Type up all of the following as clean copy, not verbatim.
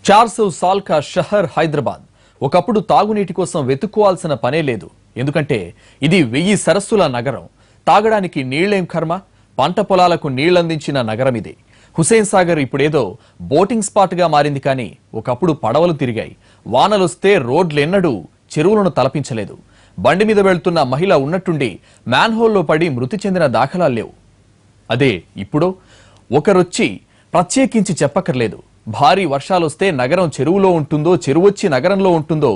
400 साल का షహర్ హైదరాబాద్ ఒకప్పుడు తాగునీటి కోసం వెతుక్కోవాల్సిన పనే లేదు. ఎందుకంటే ఇది 1000 సరస్సుల నగరం. తాగడానికి నీళ్లేం కర్మ, పంట పొలాలకు నీళ్లందించిన నగరం ఇది. హుసేన్ సాగర్ ఇప్పుడేదో బోటింగ్ స్పాట్ గా మారింది. కానీ ఒకప్పుడు పడవలు తిరిగాయి. వానలొస్తే రోడ్లెన్నడూ చెరువులను తలపించలేదు. బండి మీద వెళ్తున్న మహిళ ఉన్నట్టుండి మ్యాన్హోల్లో పడి మృతి చెందిన దాఖలాలు లేవు. అదే ఇప్పుడు ఒకరొచ్చి ప్రత్యేకించి చెప్పక్కర్లేదు. భారీ వర్షాలొస్తే నగరం చెరువులో ఉంటుందో, చెరువొచ్చి నగరంలో ఉంటుందో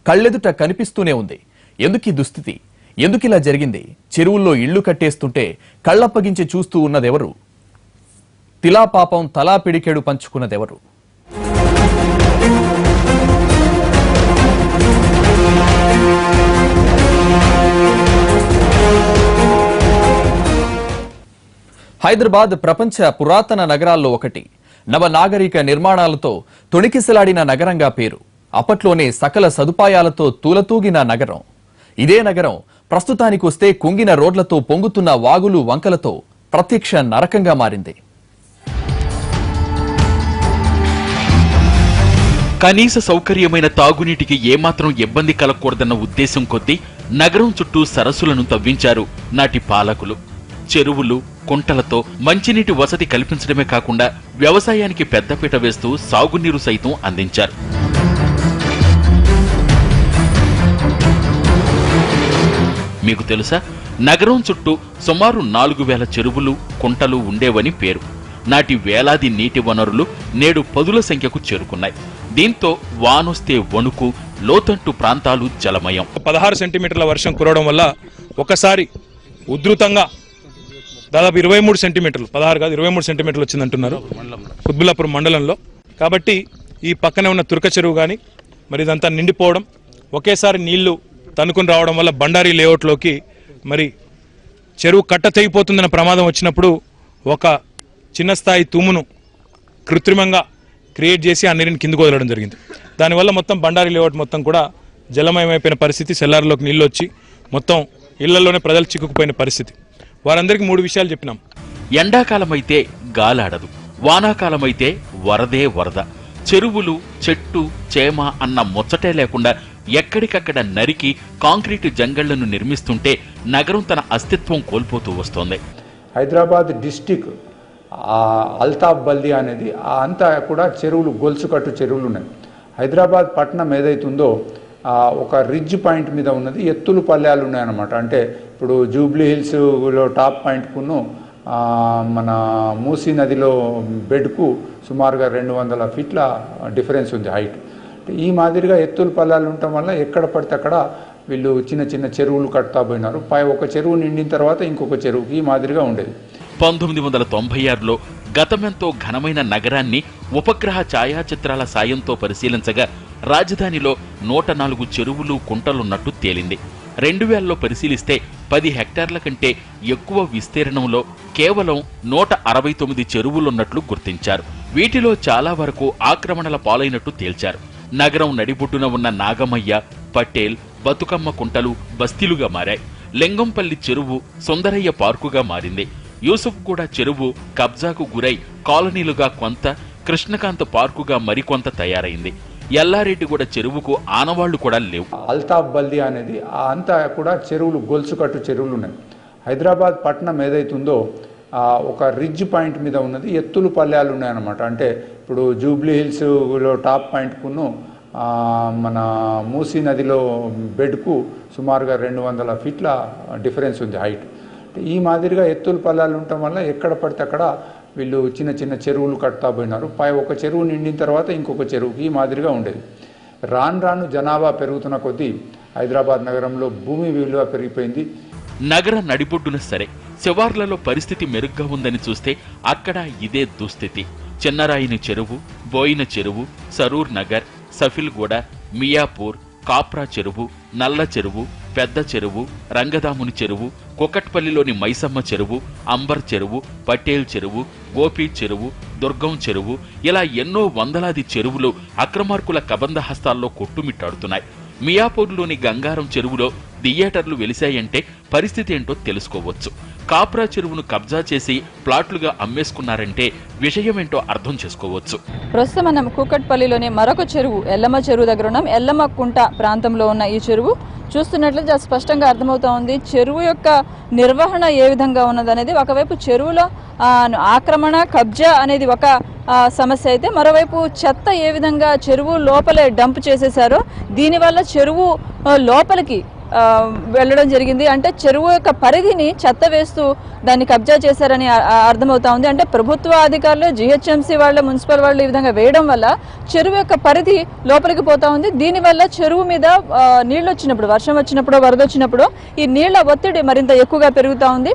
కళ్ళెదుట కనిపిస్తూనే ఉంది. ఎందుకీ దుస్థితి? ఎందుకిలా జరిగింది? చెరువుల్లో ఇళ్లు కట్టేస్తుంటే కళ్ళప్పగించి చూస్తూ ఉన్నదెవరు? తిలా పాపం తలా పిడికెడు పంచుకున్నదెవరు? హైదరాబాద్ ప్రపంచ పురాతన నగరాల్లో ఒకటి. నవనాగరిక నిర్మాణాలతో తొణికిసలాడిన నగరంగా పేరు. అప్పట్లోనే సకల సదుపాయాలతో తూలతూగిన నగరం. ఇదే నగరం ప్రస్తుతానికొస్తే కుంగిన రోడ్లతో, పొంగుతున్న వాగులు వంకలతో ప్రత్యక్ష నరకంగా మారింది. కనీస సౌకర్యమైన తాగునీటికి ఏమాత్రం ఇబ్బంది కలగకూడదన్న ఉద్దేశం కొద్దీ నగరం చుట్టూ సరస్సులను తవ్వించారు నాటి పాలకులు. చెరువులు, కుంటలతో మంచినీటి వసతి కల్పించడమే కాకుండా వ్యవసాయానికి పెద్దపీట వేస్తూ సాగునీరు సైతం అందించారు. మీకు తెలుసా, నగరం చుట్టూ సుమారు 4000 చెరువులు, కుంటలు ఉండేవని పేరు. నాటి వేలాది నీటి వనరులు నేడు పదుల సంఖ్యకు చేరుకున్నాయి. దీంతో వానొస్తే వణుకు, లోతట్టు ప్రాంతాలు జలమయం. 16 సెంటీమీటర్ల వర్షం కురవడం వల్ల ఒకసారి ఉధృతంగా దాదాపు 23 సెంటీమీటర్లు, 16 కాదు 23 సెంటీమీటర్లు వచ్చిందంటున్నారు కుత్బుల్లాపూర్ మండలంలో. కాబట్టి ఈ పక్కనే ఉన్న తుర్క చెరువు కానీ మరి ఇదంతా నిండిపోవడం, ఒకేసారి నీళ్లు తనుకుని రావడం వల్ల బండారీ లేఅవుట్లోకి మరి చెరువు కట్ట తెగిపోతుందన్న ప్రమాదం వచ్చినప్పుడు ఒక చిన్న స్థాయి తుమ్మును కృత్రిమంగా క్రియేట్ చేసి ఆ నీరుని కిందకు వదలడం జరిగింది. దానివల్ల మొత్తం బండారీ లేఅవుట్ మొత్తం కూడా జలమయమైపోయిన పరిస్థితి. సెల్లార్లోకి నీళ్ళు వచ్చి మొత్తం ఇళ్లలోనే ప్రజలు చిక్కుకుపోయిన పరిస్థితి. వారందరికీ 3 విషయాలు చెప్పినాం. ఎండాకాలమైతే గాలాడదు, వానాకాలమైతే వరదే వరద. చెరువులు, చెట్టు, చేమ అన్న ముచ్చటే లేకుండా ఎక్కడికక్కడ నరికి కాంక్రీటు జంగళ్లను నిర్మిస్తుంటే నగరం తన అస్తిత్వం కోల్పోతూ వస్తోంది. హైదరాబాద్ డిస్టిక్ అల్తాఫ్ బల్ది అనేది అంతా కూడా చెరువులు, గొలుసుకట్టు చెరువులు ఉన్నాయి. హైదరాబాద్ పట్టణం ఏదైతుందో ఒక రిడ్జ్ పాయింట్ మీద ఉన్నది, ఎత్తులు పల్లెలు ఉన్నాయన్నమాట. అంటే ఇప్పుడు జూబ్లీ హిల్స్లో టాప్ పాయింట్కును మన మూసీ నదిలో బెడ్కు సుమారుగా 200 ఫీట్ల డిఫరెన్స్ ఉంది హైట్. ఈ మాదిరిగా ఎత్తులు పల్లాలు ఉండటం వల్ల ఎక్కడ పడితే అక్కడ వీళ్ళు చిన్న చిన్న చెరువులు కడతా పోయినారు. ఒక చెరువు నిండిన తర్వాత ఇంకొక చెరువుకి ఈ మాదిరిగా ఉండేది. 1996లో గతమెంతో ఘనమైన నగరాన్ని ఉపగ్రహ ఛాయాచిత్రాల సాయంతో పరిశీలించగా రాజధానిలో 104 చెరువులు, కుంటలున్నట్టు తేలింది. 2000లో పరిశీలిస్తే 10 హెక్టార్ల కంటే ఎక్కువ విస్తీర్ణంలో కేవలం 169 చెరువులున్నట్లు గుర్తించారు. వీటిలో చాలా వరకు ఆక్రమణల పాలైనట్టు తేల్చారు. నగరం నడిబొడ్డున ఉన్న నాగమయ్య, పటేల్, బతుకమ్మ కుంటలు బస్తీలుగా మారాయి. లింగంపల్లి చెరువు సుందరయ్య పార్కుగా మారింది. యూసుఫ్గూడ చెరువు కబ్జాకు గురై కాలనీలుగా కొంత, కృష్ణకాంత్ పార్కుగా మరికొంత తయారైంది. ఎల్లారెడ్డిగూడ చెరువుకు ఆనవాళ్లు కూడా లేవు. అల్తాఫ్ బల్ది అనేది అంతా కూడా చెరువులు, గొలుసుకట్టు చెరువులు ఉన్నాయి. హైదరాబాద్ పట్టణం ఏదైతుందో ఒక రిడ్జ్ పాయింట్ మీద ఉన్నది, ఎత్తులు పల్లెలు ఉన్నాయన్నమాట. అంటే ఇప్పుడు జూబ్లీ హిల్స్లో టాప్ పాయింట్కును మన మూసీ నదిలో బెడ్కు సుమారుగా 200 ఫీట్ల డిఫరెన్స్ ఉంది హైట్. ఈ మాదిరిగా ఎత్తులు పల్లాలు ఉండటం వల్ల ఎక్కడ పడితే అక్కడ వీళ్ళు చిన్న చిన్న చెరువులు కడతా పోయినారు. ఒక చెరువు నిండిన తర్వాత ఇంకొక చెరువుకి ఈ మాదిరిగా ఉండేది. రాను జనాభా పెరుగుతున్న కొద్దీ హైదరాబాద్ నగరంలో భూమి విలువ పెరిగిపోయింది. నగర నడిబొడ్డున సరే, శివార్లలో పరిస్థితి మెరుగ్గా ఉందని చూస్తే అక్కడ ఇదే దుస్థితి. చిన్నరాయిని చెరువు, బోయిన చెరువు, సరూర్ నగర్, సఫిల్గూడ, మియాపూర్, కాప్రా చెరువు, నల్ల చెరువు, పెద్ద చెరువు, రంగదాముని చెరువు, కుకట్పల్లిలోని మైసమ్మ చెరువు, అంబర్ చెరువు, పటేల్ చెరువు, గోపి చెరువు, దుర్గం చెరువు, ఇలా ఎన్నో వందలాది చెరువులు అక్రమార్కుల కబంధ హస్తాల్లో కొట్టుమిట్టాడుతున్నాయి. మియాపూర్లోని గంగారం చెరువులో థియేటర్లు వెలిశాయంటే పరిస్థితి ఏంటో తెలుసుకోవచ్చు. కాప్రా చెరువును కబ్జా చేసి ప్లాట్లుగా అమ్మేసుకున్నారంటే విషయమేంటో అర్థం చేసుకోవచ్చు. ప్రస్తుతం మనం కూకట్పల్లిలోని మరొక చెరువు, ఎల్లమ్మ చెరువు దగ్గర ఉన్నాం. ఎల్లమ్మ కుంట ప్రాంతంలో ఉన్న ఈ చెరువు చూస్తున్నట్లయితే స్పష్టంగా అర్థమవుతా ఉంది చెరువు యొక్క నిర్వహణ ఏ విధంగా ఉన్నదనేది. ఒకవైపు చెరువులో ఆక్రమణ, కబ్జా అనేది ఒక సమస్య అయితే, మరోవైపు చెత్త ఏ విధంగా చెరువు లోపలే డంప్ చేసేశారో దీనివల్ల చెరువు లోపలికి వెళ్ళడం జరిగింది. అంటే చెరువు యొక్క పరిధిని చెత్త వేస్తూ దాన్ని కబ్జా చేశారని అర్థమవుతా ఉంది. అంటే ప్రభుత్వ అధికారులు, జిహెచ్ఎంసీ వాళ్ళు, మున్సిపల్ వాళ్ళు ఈ విధంగా వేయడం వల్ల చెరువు యొక్క పరిధి లోపలికి పోతా ఉంది. దీనివల్ల చెరువు మీద నీళ్ళు వచ్చినప్పుడు, వర్షం వచ్చినప్పుడు, వరద వచ్చినప్పుడు ఈ నీళ్ల ఒత్తిడి మరింత ఎక్కువగా పెరుగుతూ ఉంది.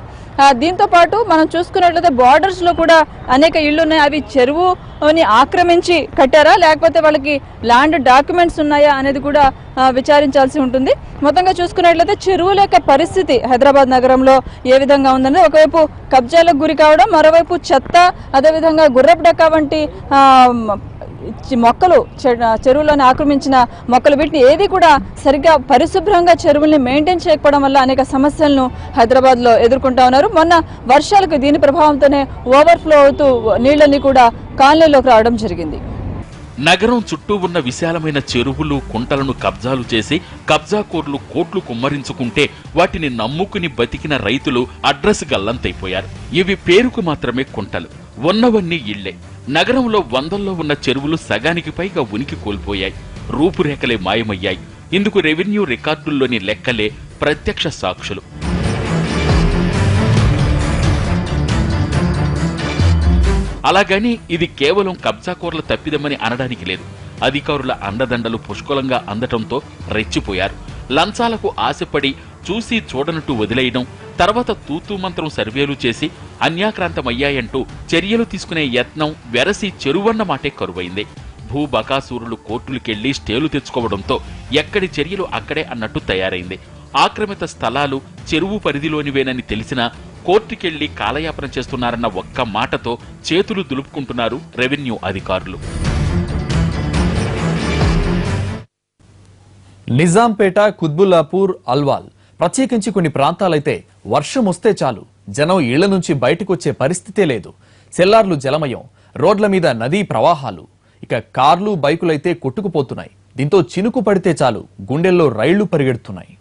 దీంతో పాటు మనం చూసుకున్నట్లయితే బార్డర్స్ లో కూడా అనేక ఇళ్లు ఉన్నాయి. అవి చెరువుని ఆక్రమించి కట్టారా లేకపోతే వాళ్ళకి ల్యాండ్ డాక్యుమెంట్స్ ఉన్నాయా అనేది కూడా విచారించాల్సి ఉంటుంది. మొత్తంగా చూసుకున్నట్లయితే చెరువుల యొక్క పరిస్థితి హైదరాబాద్ నగరంలో ఏ విధంగా ఉందని, ఒకవైపు కబ్జాలకు గురి కావడం, మరోవైపు చెత్త, అదేవిధంగా గుర్రపు డెక్క వంటి మొక్కలు, చెరువులోని ఆక్రమించిన మొక్కలు, వీటిని ఏది కూడా సరిగ్గా పరిశుభ్రంగా చెరువుల్ని మెయింటైన్ చేయకపోవడం వల్ల అనేక సమస్యలను హైదరాబాద్ లో ఎదుర్కొంటా ఉన్నారు. మొన్న వర్షాలకు దీని ప్రభావంతోనే ఓవర్ఫ్లో అవుతూ నీళ్ళని కూడా కాలనీలోకి రావడం జరిగింది. నగరం చుట్టూ ఉన్న విశాలమైన చెరువులు, కుంటలను కబ్జాలు చేసి కబ్జాకోర్లు కోట్లు కుమ్మరించుకుంటే వాటిని నమ్ముకుని బతికిన రైతులు అడ్రస్ గల్లంతైపోయారు. ఇవి పేరుకు మాత్రమే కుంటలు, ఉన్నవన్నీ ఇళ్లే. నగరంలో వందల్లో ఉన్న చెరువులు సగానికి పైగా ఉనికి కోల్పోయాయి, రూపురేఖలే మాయమయ్యాయి. ఇందుకు రెవెన్యూ రికార్డుల్లోని లెక్కలే ప్రత్యక్ష సాక్షులు. అలాగని ఇది కేవలం కబ్జాకోర్ల తప్పిదమని అనడానికి లేదు. అధికారుల అండదండలు పుష్కలంగా అందటంతో రెచ్చిపోయారు. లంచాలకు ఆశపడి చూసి చూడనట్టు వదిలేయడం, తర్వాత తూతూ మంత్రం సర్వేలు చేసి అన్యాక్రాంతమయ్యాయంటూ చర్యలు తీసుకునే యత్నం వెరసి చెరువన్న మాటే కరువైంది. భూబకాసూరులు కోర్టులకెళ్లి స్టేలు తెచ్చుకోవడంతో ఎక్కడి చర్యలు అక్కడే అన్నట్టు తయారైంది. ఆక్రమిత స్థలాలు చెరువు పరిధిలోనివేనని తెలిసినా కోర్టుకెళ్లి కాలయాపన చేస్తున్నారన్న ఒక్క మాటతో చేతులు దులుపుకుంటున్నారు రెవెన్యూ అధికారులు. నిజాంపేట, కుత్బుల్లాపూర్, అల్వాల్ ప్రత్యేకించి కొన్ని ప్రాంతాలైతే వర్షం వస్తే చాలు జనం ఇళ్ల నుంచి బయటకొచ్చే పరిస్థితే లేదు. సెల్లార్లు జలమయం, రోడ్ల మీద నదీ ప్రవాహాలు, ఇక కార్లు, బైకులైతే కొట్టుకుపోతున్నాయి. దీంతో చినుకు పడితే చాలు గుండెల్లో రైళ్లు పరిగెడుతున్నాయి.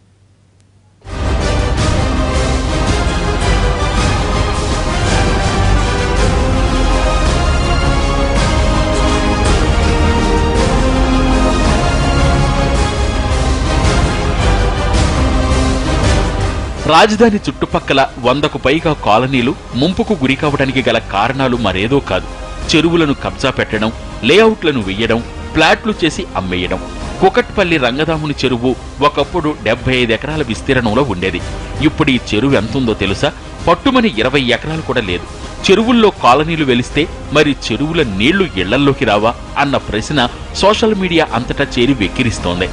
రాజధాని చుట్టుపక్కల 100కు పైగా కాలనీలు ముంపుకు గురి కావడానికి గల కారణాలు మరేదో కాదు, చెరువులను కబ్జా పెట్టడం, లేఅవుట్లను వెయ్యడం, ప్లాట్లు చేసి అమ్మేయడం. కుకట్పల్లి రంగదాముని చెరువు ఒకప్పుడు 75 ఎకరాల విస్తీర్ణంలో ఉండేది. ఇప్పుడు ఈ చెరువు ఎంతుందో తెలుసా? పట్టుమని 20 ఎకరాలు కూడా లేదు. చెరువుల్లో కాలనీలు వెలిస్తే మరి చెరువుల నీళ్లు ఇళ్లల్లోకి రావా అన్న ప్రశ్న సోషల్ మీడియా అంతటా చేరి వెక్కిరిస్తోంది.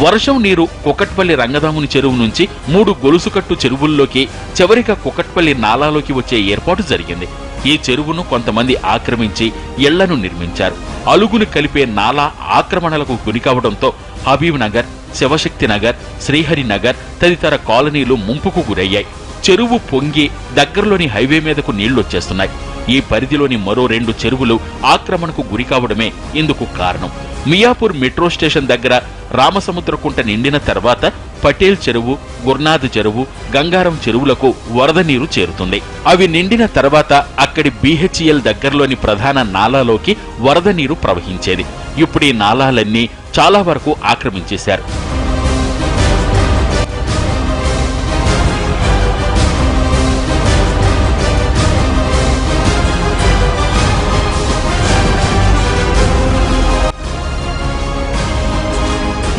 వర్షం నీరు కుకట్పల్లి రంగదాముని చెరువు నుంచి 3 గొలుసుకట్టు చెరువుల్లోకి, చివరిగా కుకట్పల్లి నాలాలోకి వచ్చే ఏర్పాటు జరిగింది. ఈ చెరువును కొంతమంది ఆక్రమించి ఇళ్లను నిర్మించారు. అలుగును కలిపే నాలా ఆక్రమణలకు గురికావడంతో హబీబ్ నగర్, శివశక్తి నగర్, శ్రీహరి నగర్ తదితర కాలనీలు ముంపుకు గురయ్యాయి. చెరువు పొంగి దగ్గరలోని హైవే మీదకు నీళ్లొచ్చేస్తున్నాయి. ఈ పరిధిలోని మరో 2 చెరువులు ఆక్రమణకు గురికావడమే ఇందుకు కారణం. మియాపూర్ మెట్రో స్టేషన్ దగ్గర రామసముద్రకుంట నిండిన తర్వాత పటేల్ చెరువు, గుర్నాథ్ చెరువు, గంగారం చెరువులకు వరద నీరు చేరుతుంది. అవి నిండిన తర్వాత అక్కడి BHEL దగ్గరలోని ప్రధాన నాలాలోకి వరద నీరు ప్రవహించేది. ఇప్పుడు ఈ నాలాలన్నీ చాలా వరకు ఆక్రమించేశారు.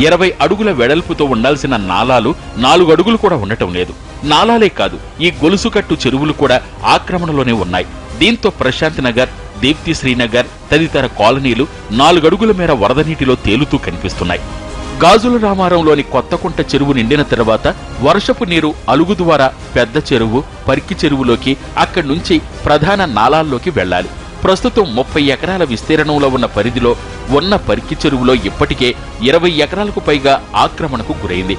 ఇరవై అడుగుల వెడల్పుతో ఉండాల్సిన నాలాలు 4 అడుగులు కూడా ఉండటం లేదు. నాలాలే కాదు, ఈ గొలుసుకట్టు చెరువులు కూడా ఆక్రమణలోనే ఉన్నాయి. దీంతో ప్రశాంత్ నగర్, దీప్తి శ్రీనగర్ తదితర కాలనీలు 4 అడుగుల మేర వరద నీటిలో తేలుతూ కనిపిస్తున్నాయి. గాజుల రామారంలోని కొత్తకుంట చెరువు నిండిన తర్వాత వర్షపు నీరు అలుగు ద్వారా పెద్ద చెరువు, పర్కి చెరువులోకి, అక్కడి నుంచి ప్రధాన నాలాల్లోకి వెళ్లాలి. ప్రస్తుతం 30 ఎకరాల విస్తీర్ణంలో ఉన్న పరిధిలో ఉన్న పర్కి చెరువులో ఇప్పటికే 20 ఎకరాలకు పైగా ఆక్రమణకు గురైంది.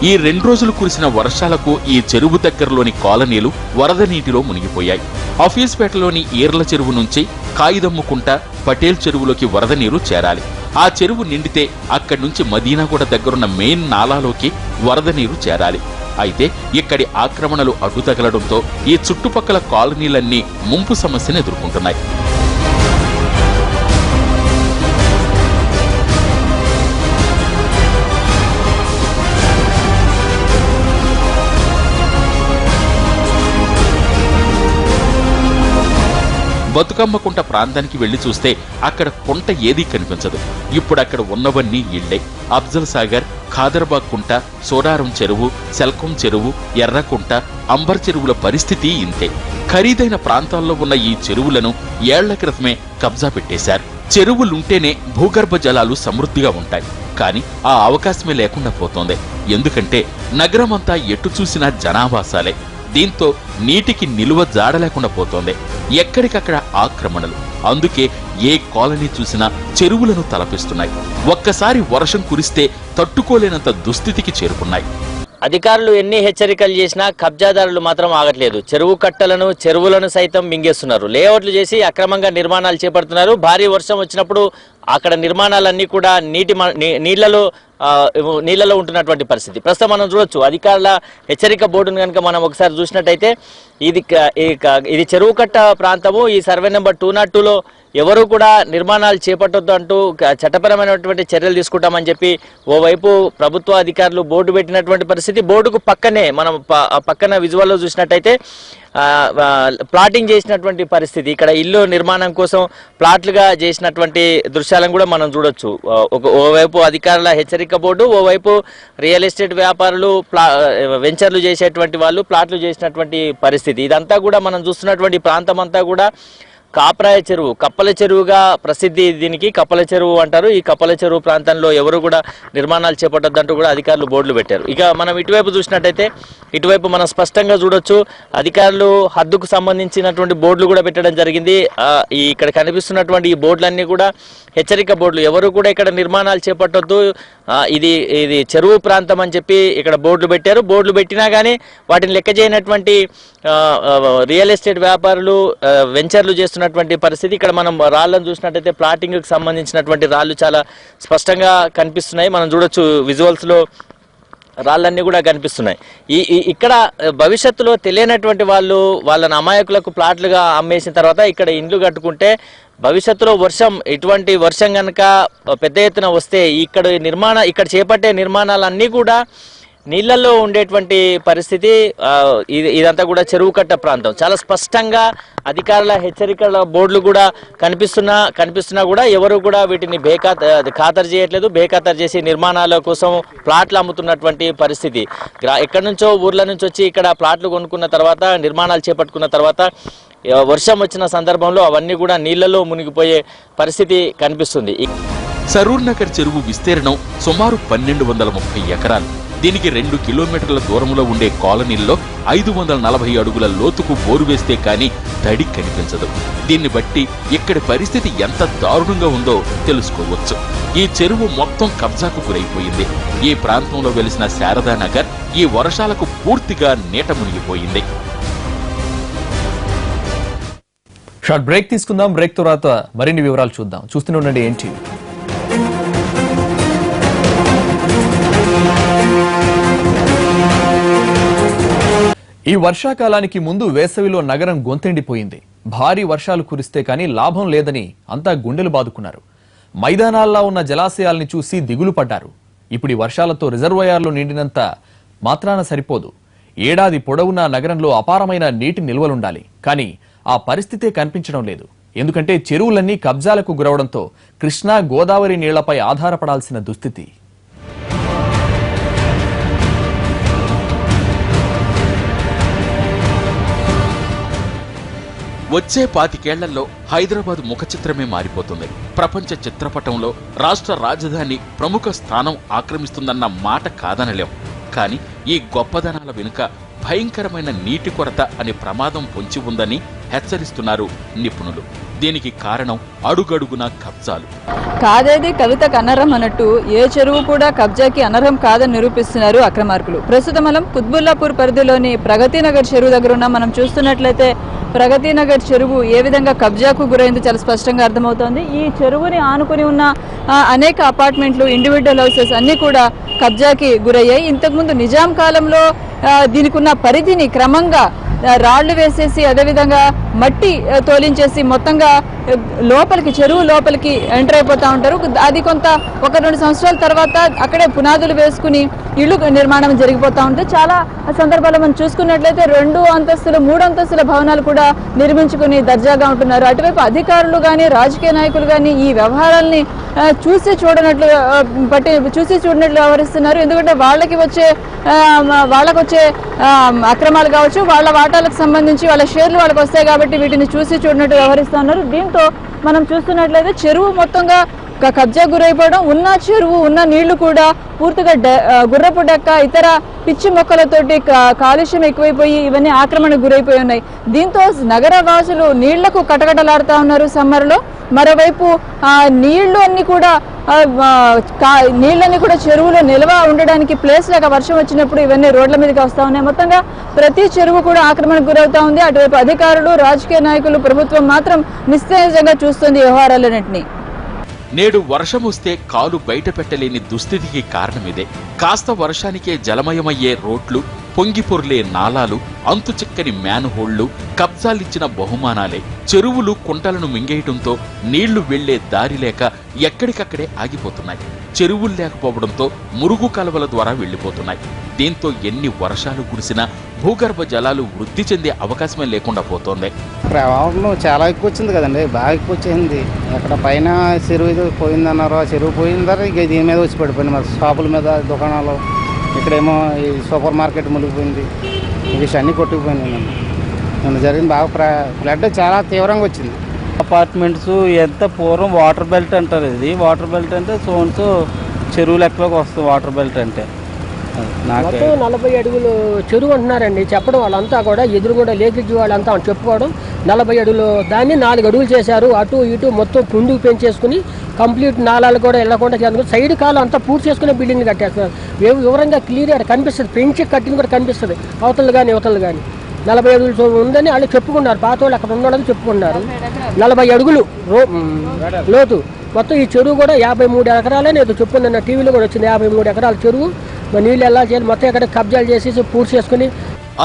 ఈ 2 రోజులు కురిసిన వర్షాలకు ఈ చెరువు దగ్గరలోని కాలనీలు వరద నీటిలో మునిగిపోయాయి. ఆఫీస్పేటలోని ఈర్ల చెరువు నుంచి కాయిదమ్ముకుంట, పటేల్ చెరువులోకి వరద నీరు చేరాలి. ఆ చెరువు నిండితే అక్కడి నుంచి మదీనాగూడ దగ్గరున్న మెయిన్ నాలాలోకి వరద నీరు చేరాలి. అయితే ఇక్కడి ఆక్రమణలు అడ్డు తగలడంతో ఈ చుట్టుపక్కల కాలనీలన్నీ ముంపు సమస్యను ఎదుర్కొంటున్నాయి. బతుకమ్మకుంట ప్రాంతానికి వెళ్లి చూస్తే అక్కడ కుంట ఏదీ కనిపించదు. ఇప్పుడు అక్కడ ఉన్నవన్నీ ఇళ్లే. అఫ్జల్ సాగర్, ఖాదర్బాగ్ కుంట, సోడారం చెరువు, సెల్కం చెరువు, ఎర్రకుంట, అంబర్ చెరువుల పరిస్థితి ఇంతే. ఖరీదైన ప్రాంతాల్లో ఉన్న ఈ చెరువులను ఏళ్ల క్రితమే కబ్జా పెట్టేశారు. చెరువులుంటేనే భూగర్భ జలాలు సమృద్ధిగా ఉంటాయి. కానీ ఆ అవకాశమే లేకుండా పోతోంది. ఎందుకంటే నగరమంతా ఎటు చూసినా జనావాసాలే. దీంతో నీటికి నిలువ జాడలేకుండా పోతోంది. ఎక్కడికక్కడ ఆక్రమణలు. అందుకే ఏ కాలనీ చూసినా చెరువులను తలపిస్తున్నాయి. ఒక్కసారి వర్షం కురిస్తే తట్టుకోలేనంత దుస్థితికి చేరుకున్నాయి. అధికారులు ఎన్ని హెచ్చరికలు చేసినా కబ్జాదారులు మాత్రం ఆగట్లేదు. చెరువు కట్టలను, చెరువులను సైతం మింగేస్తున్నారు. లేఅవుట్లు చేసి అక్రమంగా నిర్మాణాలు చేపడుతున్నారు. భారీ వర్షం వచ్చినప్పుడు అక్కడ నిర్మాణాలన్నీ కూడా నీళ్లలో ఉంటున్నటువంటి పరిస్థితి ప్రస్తుతం మనం చూడొచ్చు. అధికారుల హెచ్చరిక బోర్డును కనుక మనం ఒకసారి చూసినట్టయితే ఇది చెరువు కట్ట ప్రాంతము. ఈ సర్వే నెంబర్ 202లో ఎవరు కూడా నిర్మాణాలు చేపట్టొద్దు అంటూ చట్టపరమైనటువంటి చర్యలు తీసుకుంటామని చెప్పి ఓవైపు ప్రభుత్వ అధికారులు బోర్డు పెట్టినటువంటి పరిస్థితి. బోర్డుకు పక్కనే మనం పక్కన విజువల్లో చూసినట్టయితే ప్లాటింగ్ చేసినటువంటి పరిస్థితి. ఇక్కడ ఇల్లు నిర్మాణం కోసం ప్లాట్లుగా చేసినటువంటి దృశ్యాలను కూడా మనం చూడొచ్చు. ఓవైపు అధికారుల హెచ్చరిక బోర్డు, ఓవైపు రియల్ ఎస్టేట్ వ్యాపారులు, వెంచర్లు చేసేటువంటి వాళ్ళు ప్లాట్లు చేసినటువంటి పరిస్థితి. ఇదంతా కూడా మనం చూస్తున్నటువంటి ప్రాంతం అంతా కూడా కాప్రాయ చెరువు, కప్పల చెరువుగా ప్రసిద్ధి. దీనికి కప్పల చెరువు అంటారు. ఈ కప్పల చెరువు ప్రాంతంలో ఎవరు కూడా నిర్మాణాలు చేపట్టొద్దంటూ కూడా అధికారులు బోర్డులు పెట్టారు. ఇక మనం ఇటువైపు చూసినట్టయితే ఇటువైపు మనం స్పష్టంగా చూడొచ్చు హద్దుకు సంబంధించినటువంటి బోర్డులు కూడా పెట్టడం జరిగింది. ఇక్కడ కనిపిస్తున్నటువంటి ఈ బోర్డులన్నీ కూడా హెచ్చరిక బోర్డులు. ఎవరు కూడా ఇక్కడ నిర్మాణాలు చేపట్టొద్దు, ఇది చెరువు ప్రాంతం అని చెప్పి ఇక్కడ బోర్డులు పెట్టారు. బోర్డులు పెట్టినా కానీ వాటిని లెక్క చేయనటువంటి రియల్ ఎస్టేట్ వ్యాపారులు, వెంచర్లు చేస్తున్నటువంటి పరిస్థితి. ఇక్కడ మనం రాళ్లను చూసినట్టయితే ప్లాటింగ్కి సంబంధించినటువంటి రాళ్లు చాలా స్పష్టంగా కనిపిస్తున్నాయి. మనం చూడొచ్చు విజువల్స్లో రాళ్ళన్నీ కూడా కనిపిస్తున్నాయి. ఇక్కడ భవిష్యత్తులో తెలియనటువంటి వాళ్ళు వాళ్ళని అమాయకులకు ప్లాట్లుగా అమ్మేసిన తర్వాత ఇక్కడ ఇండ్లు కట్టుకుంటే భవిష్యత్తులో ఇటువంటి వర్షం కనుక పెద్ద ఎత్తున వస్తే ఇక్కడ చేపట్టే నిర్మాణాలన్నీ కూడా నీళ్లలో ఉండేటువంటి పరిస్థితి. ఇదంతా కూడా చెరువు కట్ట ప్రాంతం. చాలా స్పష్టంగా అధికారుల హెచ్చరికల బోర్డులు కూడా కనిపిస్తున్నా కూడా ఎవరు కూడా వీటిని ఖాతరు చేయట్లేదు. బేఖాతరు చేసి నిర్మాణాల కోసం ప్లాట్లు అమ్ముతున్నటువంటి పరిస్థితి. ఎక్కడి నుంచో ఊర్ల నుంచి వచ్చి ఇక్కడ ప్లాట్లు కొనుక్కున్న తర్వాత, నిర్మాణాలు చేపట్టుకున్న తర్వాత వర్షం వచ్చిన సందర్భంలో అవన్నీ కూడా నీళ్లలో మునిగిపోయే పరిస్థితి కనిపిస్తుంది. సరూర్ నగర్ చెరువు విస్తీర్ణం సుమారు 1230 ఎకరాలు. దీనికి 2 కిలోమీటర్ల దూరంలో ఉండే కాలనీల్లో 540 అడుగుల లోతుకు బోరు వేస్తే కానీ తడి కనిపించదు. దీన్ని బట్టి ఇక్కడి పరిస్థితి ఎంత దారుణంగా ఉందో తెలుసుకోవచ్చు. ఈ చెరువు మొత్తం కబ్జాకు గురైపోయింది. ఈ ప్రాంతంలో వెలిసిన శారదానగర్ ఈ వర్షాలకు పూర్తిగా నీట మునిగిపోయింది. షార్ట్ బ్రేక్ తీసుకుందాం. బ్రేక్ తర్వాత మరిన్ని వివరాలు చూద్దాం. చూస్తూనే ఉండండి ఎన్టీవీ. ఈ వర్షాకాలానికి ముందు వేసవిలో నగరం గొంతెండిపోయింది. భారీ వర్షాలు కురిస్తే కానీ లాభం లేదని అంతా గుండెలు బాదుకున్నారు. మైదానాల్లో ఉన్న జలాశయాల్ని చూసి దిగులు పడ్డారు. ఇప్పుడు ఈ వర్షాలతో రిజర్వాయర్లు నిండినంత మాత్రాన సరిపోదు. ఏడాది పొడవునా నగరంలో అపారమైన నీటి నిల్వలుండాలి. కానీ ఆ పరిస్థితే కనిపించడం లేదు. ఎందుకంటే చెరువులన్నీ కబ్జాలకు గురవడంతో కృష్ణా, గోదావరి నీళ్లపై ఆధారపడాల్సిన దుస్థితి. వచ్చే 25 ఏళ్లలో హైదరాబాద్ ముఖ చిత్రమే మారిపోతుంది. ప్రపంచ చిత్రపటంలో రాష్ట్ర రాజధాని ప్రముఖ స్థానం ఆక్రమిస్తుందన్న మాట కాదనలేం. కానీ ఈ గొప్పదనాల వెనుక భయంకరమైన నీటి కొరత అనే ప్రమాదం పొంచి ఉందని హెచ్చరిస్తున్నారు నిపుణులు. దీనికి కారణం అడుగడుగునా కబ్జాలు. కాదేది కవితకు అనర్హం అన్నట్టు ఏ చెరువు కూడా కబ్జాకి అనర్హం కాదని నిరూపిస్తున్నారు అక్రమార్కులు. ప్రస్తుతం మనం కుత్బుల్లాపూర్ పరిధిలోని ప్రగతినగర్ చెరువు దగ్గర ఉన్నాం. మనం చూస్తున్నట్లయితే ప్రగతినగర్ చెరువు ఏ విధంగా కబ్జాకు గురైందో చాలా స్పష్టంగా అర్థమవుతోంది. ఈ చెరువుని ఆనుకుని ఉన్న అనేక అపార్ట్మెంట్లు, ఇండివిజువల్ హౌసెస్ అన్నీ కూడా కబ్జాకి గురయ్యాయి. ఇంతకుముందు నిజాం కాలంలో దీనికి ఉన్న పరిధిని క్రమంగా రాళ్లు వేసేసి అదేవిధంగా మట్టి తోలించేసి మొత్తంగా లోపలికి చెరువు లోపలికి ఎంటర్ అయిపోతూ ఉంటారు. అది కొంత 1-2 సంవత్సరాల తర్వాత అక్కడే పునాదులు వేసుకుని ఇళ్లు నిర్మాణం జరిగిపోతూ ఉంటుంది. చాలా సందర్భాల్లో మనం చూసుకున్నట్లయితే 2 అంతస్తులు 3 అంతస్తుల భవనాలు కూడా నిర్మించుకుని దర్జాగా ఉంటున్నారు. అటువైపు అధికారులు కానీ రాజకీయ నాయకులు కానీ ఈ వ్యవహారాల్ని చూసి చూడనట్లు వ్యవహరిస్తున్నారు. ఎందుకంటే వాళ్ళకి వచ్చే అక్రమాలు కావచ్చు, వాళ్ళ వాటాలకు సంబంధించి వాళ్ళ షేర్లు వాళ్ళకి వస్తాయి కాబట్టి వీటిని చూసి చూడనట్టు వ్యవహరిస్తున్నారు. దీంతో మనం చూస్తున్నట్లయితే చెరువు మొత్తంగా కబ్జా గురైపోవడం, ఉన్న చెరువు ఉన్న నీళ్లు కూడా పూర్తిగా గుర్రపు డెక్క ఇతర పిచ్చి మొక్కలతోటి కాలుష్యం ఎక్కువైపోయి ఇవన్నీ ఆక్రమణకు గురైపోయి ఉన్నాయి. దీంతో నగర వాసులు నీళ్లకు కటకటలాడుతూ ఉన్నారు సమ్మర్లో. మరోవైపు నీళ్లన్నీ కూడా చెరువులో నిల్వ ఉండడానికి ప్లేస్ లేక వర్షం వచ్చినప్పుడు ఇవన్నీ రోడ్ల మీదకి వస్తూ ఉన్నాయి. మొత్తంగా ప్రతి చెరువు కూడా ఆక్రమణకు గురవుతా ఉంది. అటువైపు అధికారులు రాజకీయ నాయకులు ప్రభుత్వం మాత్రం నిస్తేజంగా చూస్తుంది వ్యవహారాలన్నింటినీ. నేడు వర్షం వస్తే కాలు బయట పెట్టలేని దుస్థితికి కారణమిదే. కాస్త వర్షానికే జలమయమయ్యే రోడ్లు, పొంగిపొర్లే నాలాలు, అంతు చిక్కని మ్యాన్హోళ్లు కబ్జాలిచ్చిన బహుమానాలే. చెరువులు కుంటలను మింగేయడంతో నీళ్లు వెళ్లే దారి లేక ఎక్కడికక్కడే ఆగిపోతున్నాయి. చెరువులు లేకపోవడంతో మురుగు కాలువల ద్వారా వెళ్లిపోతున్నాయి. దీంతో ఎన్ని వర్షాలు కురిసినా భూగర్భ జలాలు వృద్ధి చెందే అవకాశమే లేకుండా పోతోంది. ప్రవాహం చాలా ఎక్కువ వచ్చింది కదండి, బాగా ఎక్కువ వచ్చేసింది. అక్కడ పైన చెరువు పోయిందన్నారు, ఆ చెరువు పోయిందన్నారు. ఇక దీని మీద వచ్చి పడిపోయింది. మరి షాపుల మీద, దుకాణాలు, ఇక్కడేమో ఈ సూపర్ మార్కెట్ మునిగిపోయింది. ఇవి అన్నీ కొట్టుకుపోయింది. నిన్న జరిగింది బాగా ఫ్లడ్ చాలా తీవ్రంగా వచ్చింది. అపార్ట్మెంట్స్ ఎంత పూర్వం వాటర్ బెల్ట్ అంటారు. ఇది వాటర్ బెల్ట్ అంటే సోన్స్ చెరువు లెక్కలోకి వస్తుంది. వాటర్ బెల్ట్ అంటే మొత్తం 40 అడుగులు చెరువు అంటున్నారండి చెప్పడం. వాళ్ళంతా కూడా ఎదురుగుండా లేఖించి వాళ్ళంతా చెప్పుకోవడం 40 అడుగులు దాన్ని 4 అడుగులు చేశారు. అటు ఇటు మొత్తం కుండుకు పెంచేసుకుని కంప్లీట్ నాలాలు కూడా వెళ్ళకుండా చేసుకుని సైడ్ కాలు అంతా పూర్తి చేసుకునే బిల్డింగ్ కట్టేస్తున్నారు. వివరంగా క్లియర్గా కనిపిస్తుంది. పెంచి కట్టింది కూడా కనిపిస్తుంది. అవతలు కానీ యువతలు కానీ 40 అడుగులు ఉందని వాళ్ళు చెప్పుకున్నారు. పాత వాళ్ళు అక్కడ ఉన్నవాళ్ళని చెప్పుకున్నారు. 40 అడుగులు లోతు మొత్తం ఈ చెరువు కూడా 53 ఎకరాలని ఏదో చెప్పుకుందన్న టీవీలో కూడా వచ్చింది. 53 ఎకరాల చెరువు నీళ్ళు ఎలా చేయాలి మొత్తం ఎక్కడ కబ్జాలు చేసి పూర్తి చేసుకుని.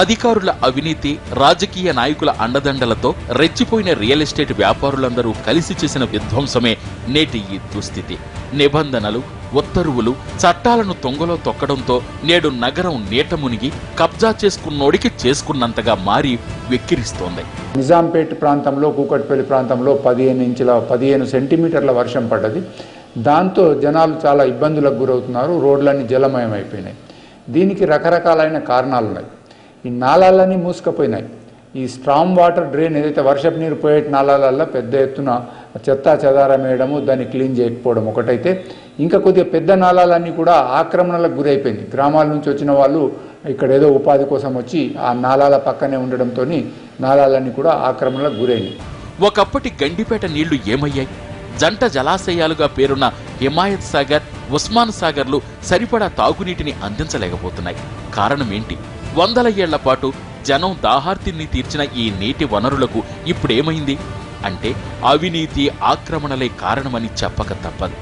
అధికారుల అవినీతి, రాజకీయ నాయకుల అండదండలతో రెచ్చిపోయిన రియల్ ఎస్టేట్ వ్యాపారులందరూ కలిసి చేసిన విధ్వంసమే నేటి ఈ దుస్థితి. నిబంధనలు, ఉత్తర్వులు, చట్టాలను తొంగలో తొక్కడంతో నేడు నగరం నీట మునిగి కబ్జా చేసుకున్నోడికి చేసుకున్నంతగా మారి వెక్కిరిస్తోంది. నిజాంపేట్ ప్రాంతంలో, కూకట్పల్లి ప్రాంతంలో 15 సెంటీమీటర్ల వర్షం పడ్డది. దాంతో జనాలు చాలా ఇబ్బందులకు గురవుతున్నారు. రోడ్లన్నీ జలమయం అయిపోయినాయి. దీనికి రకరకాలైన కారణాలు ఉన్నాయి. ఈ నాలాలన్నీ మూసుకుపోయినాయి. ఈ స్ట్రామ్ వాటర్ డ్రైన్ ఏదైతే వర్షపు నీరు పోయే నాలాలల్లో పెద్ద ఎత్తున చెత్తా చెదారం వేయడము, దాన్ని క్లీన్ చేయకపోవడం ఒకటైతే, ఇంకా కొద్దిగా పెద్ద నాలాలన్నీ కూడా ఆక్రమణలకు గురైపోయింది. గ్రామాల నుంచి వచ్చిన వాళ్ళు ఇక్కడ ఏదో ఉపాధి కోసం వచ్చి ఆ నాలాల పక్కనే ఉండడంతో నాలాలన్నీ కూడా ఆక్రమణలకు గురైనాయి. ఒకప్పటి గండిపేట నీళ్లు ఏమయ్యాయి? జంట జలాశయాలుగా పేరున్న హిమాయత్ సాగర్, ఉస్మాన్ సాగర్లు సరిపడా తాగునీటిని అందించలేకపోతున్నాయి. కారణమేంటి? 100 ఏళ్ల పాటు జనం దాహార్తిని తీర్చిన ఈ నీటి వనరులకు ఇప్పుడేమైంది అంటే అవినీతి, ఆక్రమణలే కారణమని చెప్పక తప్పదు.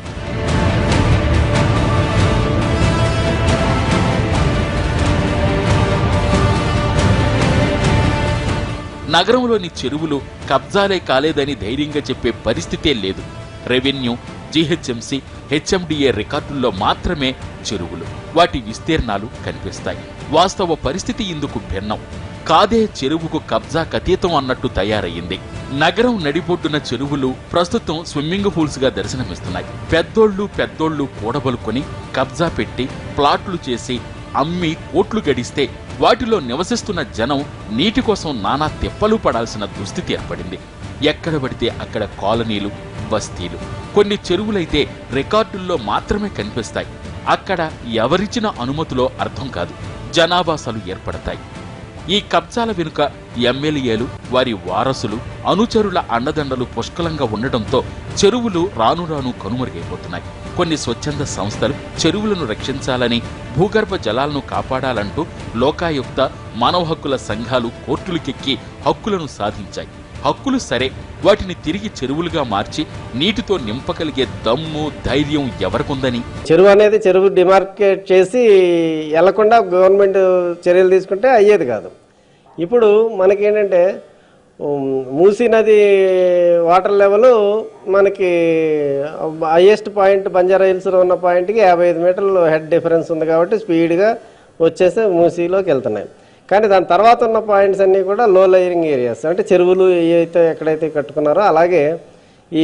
నగరంలోని చెరువులు కబ్జాలే కాలేదని ధైర్యంగా చెప్పే పరిస్థితే లేదు. రెవెన్యూ, జీహెచ్ఎంసీ, హెచ్ఎండిఏ రికార్డుల్లో మాత్రమే చెరువులు, వాటి విస్తీర్ణాలు కనిపిస్తాయి. వాస్తవ పరిస్థితి ఇందుకు భిన్నం. కాదే చెరువుకు కబ్జా కతీతం అన్నట్టు తయారయ్యింది. నగరం నడిబొడ్డున చెరువులు ప్రస్తుతం స్విమ్మింగ్ పూల్స్ గా దర్శనమిస్తున్నాయి. పెద్దోళ్లు కూడబలుకొని కబ్జా పెట్టి ప్లాట్లు చేసి అమ్మి కోట్లు గడిస్తే వాటిలో నివసిస్తున్న జనం నీటి కోసం నానా తిప్పలు పడాల్సిన దుస్థితి ఏర్పడింది. ఎక్కడ పడితే అక్కడ కాలనీలు, బస్తీలు. కొన్ని చెరువులైతే రికార్డుల్లో మాత్రమే కనిపిస్తాయి. అక్కడ ఎవరిచ్చిన అనుమతులో అర్థం కాదు, జనావాసాలు ఏర్పడతాయి. ఈ కబ్జాల వెనుక ఎమ్మెల్యేలు, వారి వారసులు, అనుచరుల అండదండలు పుష్కలంగా ఉండటంతో చెరువులు రాను రాను కనుమరుగైపోతున్నాయి. కొన్ని స్వచ్ఛంద సంస్థలు చెరువులను రక్షించాలని, భూగర్భ జలాలను కాపాడాలంటూ లోకాయుక్త, మానవ హక్కుల సంఘాలు కోర్టులకెక్కి హక్కులను సాధించాయి. హక్కులు సరే, వాటిని తిరిగి చెరువులుగా మార్చి నీటితో నింపగలిగే దమ్ము, ధైర్యం ఎవరికుందని? చెరువు అనేది చెరువు డిమార్కేట్ చేసి వెళ్లకుండా గవర్నమెంట్ చర్యలు తీసుకుంటే అయ్యేది కాదు. ఇప్పుడు మనకేంటంటే మూసీ నది వాటర్ లెవెల్ మనకి హైయెస్ట్ పాయింట్ బంజారా హిల్స్లో ఉన్న పాయింట్కి 55 మీటర్లు హెడ్ డిఫరెన్స్ ఉంది కాబట్టి స్పీడ్గా వచ్చేసి మూసీలోకి వెళ్తున్నాయి. కానీ దాని తర్వాత ఉన్న పాయింట్స్ అన్నీ కూడా లో లయరింగ్ ఏరియాస్, అంటే చెరువులు ఏవైతే ఎక్కడైతే కట్టుకున్నారో అలాగే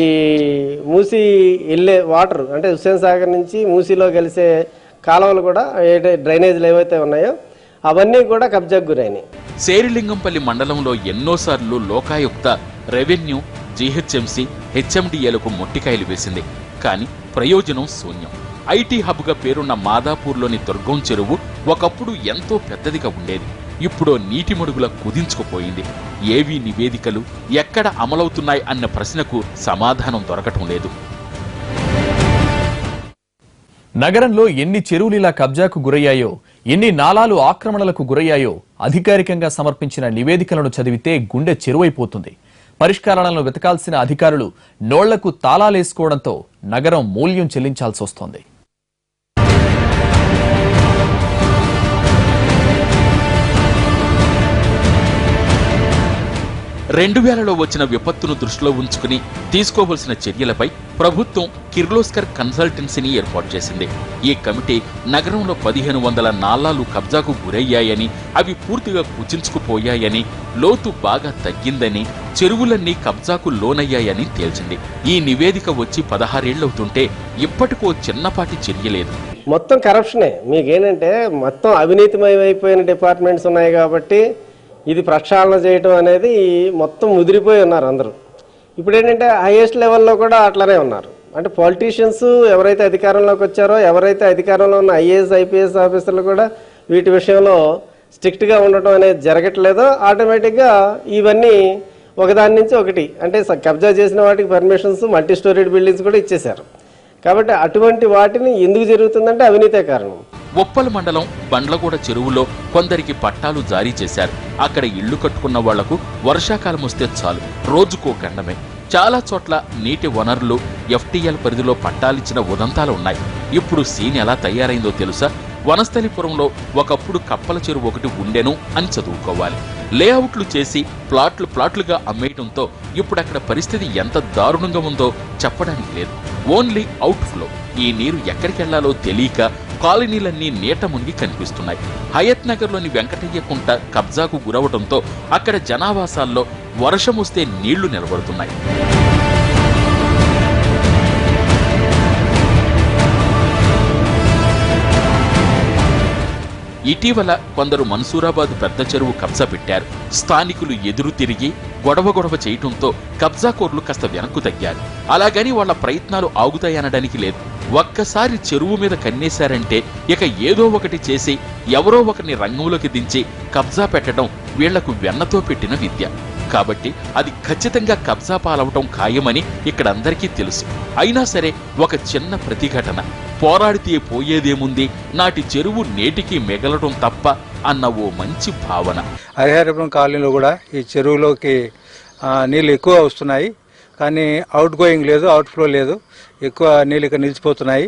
ఈ మూసీ వెళ్ళే వాటర్ అంటే హుస్సేన్ సాగర్ నుంచి మూసీలో కలిసే కాలువలు కూడా డ్రైనేజీలు ఏవైతే ఉన్నాయో అవన్నీ కూడా కబ్జాకు గురైనాయి. శేరిలింగంపల్లి మండలంలో ఎన్నోసార్లు లోకాయుక్త, రెవెన్యూ, జీహెచ్ఎంసీ, హెచ్ఎండిఏలకు మొట్టికాయలు వేసింది. కానీ ప్రయోజనం శూన్యం. ఐటీ హబ్గా పేరున్న మాదాపూర్లోని దుర్గం చెరువు ఒకప్పుడు ఎంతో పెద్దదిగా ఉండేది. ఇప్పుడు నీటి మడుగుల కుదించుకుపోయింది. ఏవీ నివేదికలు ఎక్కడ అమలవుతున్నాయి అన్న ప్రశ్నకు సమాధానం దొరకటం లేదు. నగరంలో ఎన్ని చెరువులు ఇలా కబ్జాకు గురయ్యాయో, ఎన్ని నాలాలు ఆక్రమణలకు గురయ్యాయో అధికారికంగా సమర్పించిన నివేదికలను చదివితే గుండె చెరువైపోతుంది. పరిష్కారాలను వెతకాల్సిన అధికారులు నోళ్లకు తాళాలేసుకోవడంతో నగరం మూల్యం చెల్లించాల్సి వస్తోంది. 2000లో వచ్చిన విపత్తును దృష్టిలో ఉంచుకుని తీసుకోవలసిన చర్యలపై ప్రభుత్వం కిర్లోస్కర్ కన్సల్టెన్సీని ఏర్పాటు చేసింది. ఈ కమిటీ నగరంలో 1500 నాలాలు కబ్జాకు గురయ్యాయని, అవి పూర్తిగా కుచించుకుపోయాయని, లోతు బాగా తగ్గిందని, చెరువులన్నీ కబ్జాకు లోనయ్యాయని తేల్చింది. ఈ నివేదిక వచ్చి 16 ఏళ్లవుతుంటే ఇప్పటికో చిన్నపాటి చర్య లేదు. మొత్తం కరప్షనే. మీకేంటంటే మొత్తం అవినీతిమయమైపోయిన డిపార్ట్మెంట్స్ ఉన్నాయి కాబట్టి ఇది ప్రక్షాళన చేయటం అనేది మొత్తం ముదిరిపోయి ఉన్నారు అందరూ. ఇప్పుడు ఏంటంటే హైయెస్ట్ లెవెల్లో కూడా అట్లనే ఉన్నారు. అంటే పొలిటీషియన్స్ ఎవరైతే అధికారంలోకి వచ్చారో, ఎవరైతే అధికారంలో ఉన్న ఐఏఎస్ ఐపీఎస్ ఆఫీసర్లు కూడా వీటి విషయంలో స్ట్రిక్ట్గా ఉండటం అనేది జరగట్లేదో ఆటోమేటిక్గా ఇవన్నీ ఒకదాని నుంచి ఒకటి, అంటే కబ్జా చేసిన వాటికి పర్మిషన్స్, మల్టీ స్టోరీడ్ బిల్డింగ్స్ కూడా ఇచ్చేశారు. కాబట్టి అటువంటి వాటిని ఎందుకు జరుగుతుందంటే అవినీతే కారణం. ఉప్పల్ మండలం బండ్లగూడ చెరువులో కొందరికి పట్టాలు జారీ చేశారు. అక్కడ ఇళ్లు కట్టుకున్న వాళ్లకు వర్షాకాలం వస్తే చాలు, రోజుకో గండమే. చాలా చోట్ల నీటి వనరులు ఎఫ్టీఎల్ పరిధిలో పట్టాలిచ్చిన ఉదంతాలు ఉన్నాయి. ఇప్పుడు సీన్ ఎలా తయారైందో తెలుసా? వనస్థలిపురంలో ఒకప్పుడు కప్పల చెరువు ఒకటి ఉండెను అని చదువుకోవాలి. లేఅవుట్లు చేసి ప్లాట్లుగా అమ్మేయడంతో ఇప్పుడు అక్కడ పరిస్థితి ఎంత దారుణంగా ఉందో చెప్పడానికి లేదు. Only out flow. ఈ నీరు ఎక్కడికెళ్లాలో తెలియక కాలనీలన్నీ నీట మునిగి కనిపిస్తున్నాయి. హయత్ నగర్లోని వెంకటయ్య కుంట కబ్జాకు గురవడంతో అక్కడ జనావాసాల్లో వర్షం వస్తే నీళ్లు నిలబడుతున్నాయి. ఇటీవల కొందరు మన్సూరాబాద్ పెద్ద చెరువు కబ్జా పెట్టారు. స్థానికులు ఎదురు తిరిగి గొడవ చేయటంతో కబ్జాకోర్లు కాస్త వెనక్కు తగ్గారు. అలాగని వాళ్ల ప్రయత్నాలు ఆగుతాయనడానికి లేదు. ఒక్కసారి చెరువు మీద కన్నేశారంటే ఇక ఏదో ఒకటి చేసి ఎవరో ఒకరిని రంగంలోకి దించి కబ్జా పెట్టడం వీళ్లకు వెన్నతో పెట్టిన విద్య. కాబట్టి అది ఖచ్చితంగా కబ్జా పాలవటం ఖాయమని ఇక్కడందరికీ తెలుసు. అయినా సరే ఒక చిన్న ప్రతిఘటన, పోరాడితే పోయేదేముంది, నాటి చెరువు నేటికి మిగలడం తప్ప అన్న ఓ మంచి భావన. హరిహరపురం కాలనీలో కూడా ఈ చెరువులోకి నీళ్ళు ఎక్కువ వస్తున్నాయి, కానీ అవుట్ గోయింగ్ లేదు, అవుట్ ఫ్లో లేదు. ఎక్కువ నీళ్ళు ఇక్కడ నిలిచిపోతున్నాయి.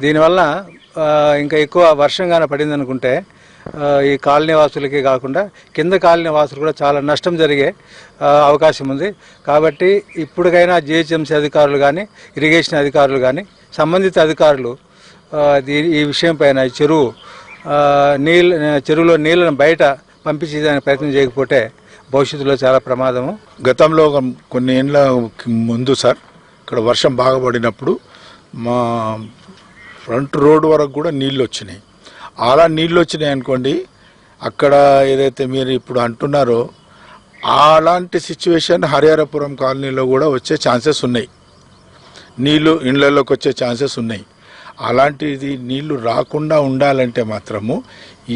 దీనివల్ల ఇంకా ఎక్కువ వర్షంగానే పడింది అనుకుంటే ఈ కాలనీ వాసులకి కాకుండా కింద కాలనీ వాసులు కూడా చాలా నష్టం జరిగే అవకాశం ఉంది. కాబట్టి ఇప్పటికైనా జిహెచ్ఎంసీ అధికారులు కానీ, ఇరిగేషన్ అధికారులు కానీ, సంబంధిత అధికారులు ఈ విషయం పైన చెరువులో నీళ్ళను బయట పంపించేదానికి ప్రయత్నం చేయకపోతే భవిష్యత్తులో చాలా ప్రమాదము. గతంలో కొన్ని ఏళ్ళ ముందు సార్ ఇక్కడ వర్షం బాగా పడినప్పుడు మా ఫ్రంట్ రోడ్ వరకు కూడా నీళ్ళు వచ్చినాయి. అలా నీళ్ళు వచ్చినాయి అనుకోండి, అక్కడ ఏదైతే మీరు ఇప్పుడు అంటున్నారో అలాంటి సిచ్యువేషన్ హరిహరపురం కాలనీలో కూడా వచ్చే ఛాన్సెస్ ఉన్నాయి. నీళ్లు ఇండ్లలోకి వచ్చే ఛాన్సెస్ ఉన్నాయి. అలాంటిది నీళ్లు రాకుండా ఉండాలంటే మాత్రము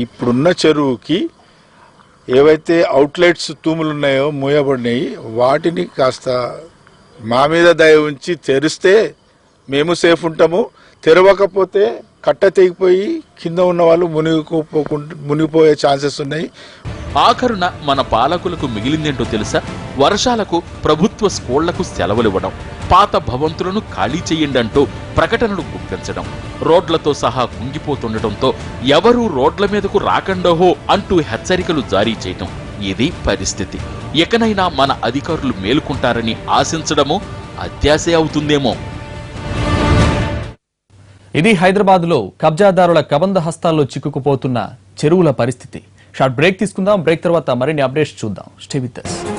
ఇప్పుడున్న చెరువుకి ఏవైతే అవుట్లెట్స్ తూములు ఉన్నాయో మూయబడినాయి వాటిని కాస్త మా మీద దయ ఉంచి తెరిస్తే మేము సేఫ్ ఉంటాము. తెరవకపోతే కట్ట తెగిపోయి కింద ఉన్న వాళ్ళు మునిగిపోయే ఛాన్సెస్ ఉన్నాయి. ఆఖరున మన పాలకులకు మిగిలిందేంటో తెలుసా? వర్షాలకు ప్రభుత్వ స్కూళ్లకు సెలవులివ్వడం, పాత భవంతులను ఖాళీ చేయండి అంటూ ప్రకటనలు గుప్పించడం, రోడ్లతో సహా కుంగిపోతుండటంతో ఎవరూ రోడ్ల మీదకు రాకండోహో అంటూ హెచ్చరికలు జారీ చేయటం. ఇది పరిస్థితి. ఎకనైనా మన అధికారులు మేలుకుంటారని ఆశించడమో అత్యాశే అవుతుందేమో. ఇది హైదరాబాద్లో కబ్జాదారుల కబంధ హస్తాల్లో చిక్కుకుపోతున్న చెరువుల పరిస్థితి. షార్ట్ బ్రేక్ తీసుకుందాం. బ్రేక్ తర్వాత మరిన్ని అప్డేట్స్ చూద్దాం. Stay with us.